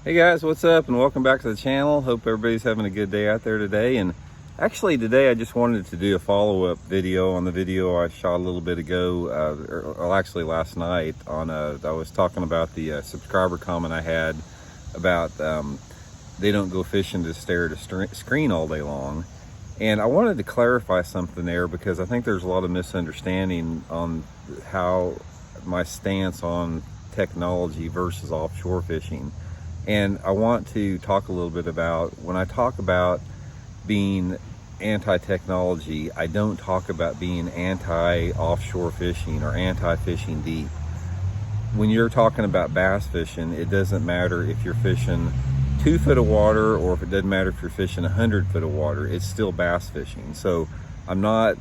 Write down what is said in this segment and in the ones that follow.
Hey guys, what's up and welcome back to the channel. Hope everybody's having a good day out there today. And actually today I just wanted to do a follow-up video on the video I shot a little bit ago, or actually last night on I was talking about the subscriber comment I had about they don't go fishing to stare at a screen all day long. And I wanted to clarify something there because I think there's a lot of misunderstanding on how my stance on technology versus offshore fishing. And I want to talk a little bit about, when I talk about being anti-technology, I don't talk about being anti-offshore fishing or anti-fishing deep. When you're talking about bass fishing, it doesn't matter if you're fishing 2 foot of water or if it doesn't matter if you're fishing 100 foot of water, it's still bass fishing. So I'm not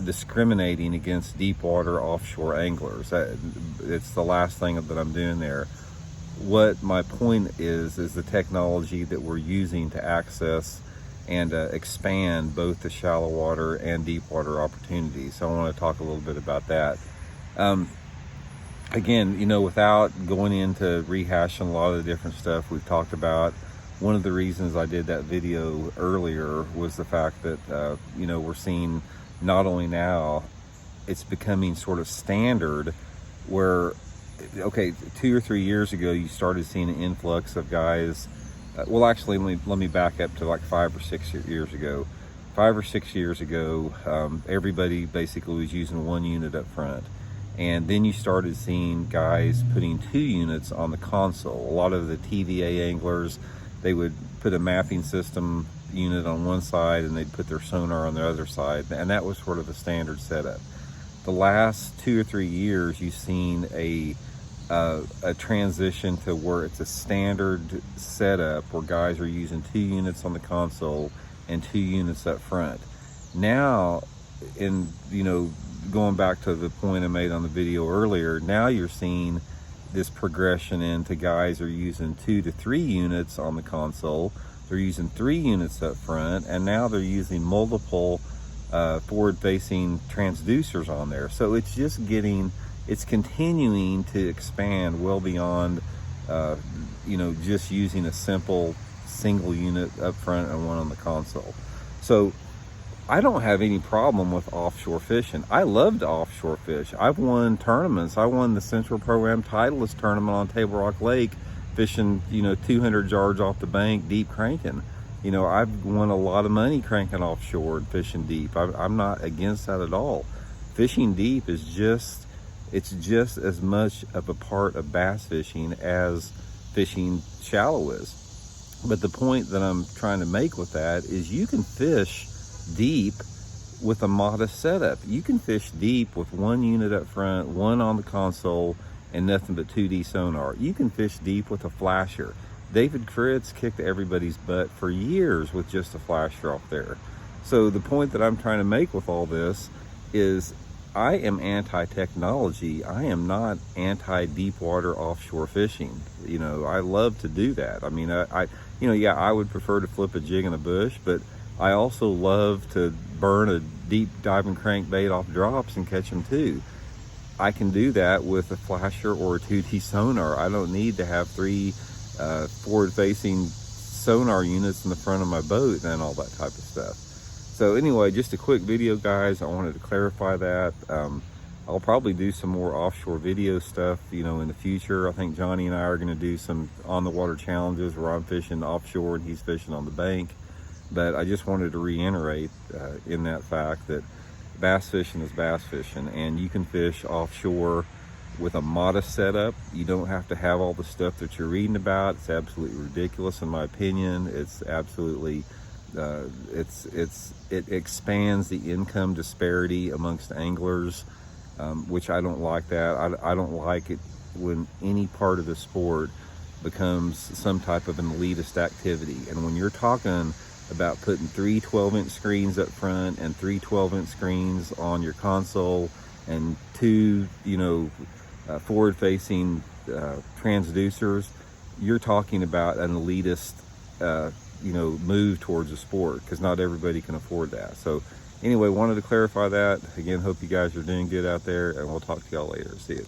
discriminating against deep water offshore anglers. It's the last thing that I'm doing there. What my point is the technology that we're using to access and expand both the shallow water and deep water opportunities. So I want to talk a little bit about that. Again, you know, without going into rehashing a lot of the different stuff we've talked about, one of the reasons I did that video earlier was the fact that, you know, we're seeing not only now, it's becoming sort of standard where, okay, 2 or 3 years ago, you started seeing an influx of guys. Well, actually, let me back up to like 5 or 6 years ago. 5 or 6 years ago, everybody basically was using 1 unit up front. And then you started seeing guys putting 2 units on the console. A lot of the TVA anglers, they would put a mapping system unit on one side and they'd put their sonar on the other side. And that was sort of a standard setup. The last 2 or 3 years, you've seen a transition to where it's a standard setup where guys are using 2 units on the console and 2 units up front. Now, going back to the point I made on the video earlier, now you're seeing this progression into guys are using 2 to 3 units on the console. They're using 3 units up front, and now they're using multiple forward-facing transducers on there. So it's just it's continuing to expand well beyond, just using a simple single unit up front and 1 on the console. So I don't have any problem with offshore fishing. I love to offshore fish. I've won tournaments. I won the Central Program Titleist tournament on Table Rock Lake, fishing, 200 yards off the bank, deep cranking. I've won a lot of money cranking offshore and fishing deep. I'm not against that at all. Fishing deep is just as much of a part of bass fishing as fishing shallow is. But the point that I'm trying to make with that is you can fish deep with a modest setup. You can fish deep with 1 unit up front, 1 on the console, and nothing but 2D sonar. You can fish deep with a flasher. David Fritz kicked everybody's butt for years with just a flasher off there. So the point that I'm trying to make with all this is I am anti-technology. I am not anti-deep water offshore fishing. I love to do that. I mean, I would prefer to flip a jig in a bush, but I also love to burn a deep diving crankbait off drops and catch them too. I can do that with a flasher or a 2D sonar. I don't need to have 3 forward-facing sonar units in the front of my boat and all that type of stuff. So anyway, just a quick video, guys. I wanted to clarify that. I'll probably do some more offshore video stuff, in the future. I think Johnny and I are going to do some on-the-water challenges where I'm fishing offshore and he's fishing on the bank. But I just wanted to reiterate in that fact that bass fishing is bass fishing, and you can fish offshore with a modest setup. You don't have to have all the stuff that you're reading about. It's absolutely ridiculous in my opinion. It's absolutely it expands the income disparity amongst anglers, which I don't like that. I don't like it when any part of the sport becomes some type of an elitist activity. And when you're talking about putting 3 12-inch screens up front and 3 12-inch screens on your console and 2 forward-facing transducers, you're talking about an elitist move towards the sport, because not everybody can afford that. So anyway, wanted to clarify that. Again, hope you guys are doing good out there, and we'll talk to y'all later. See you.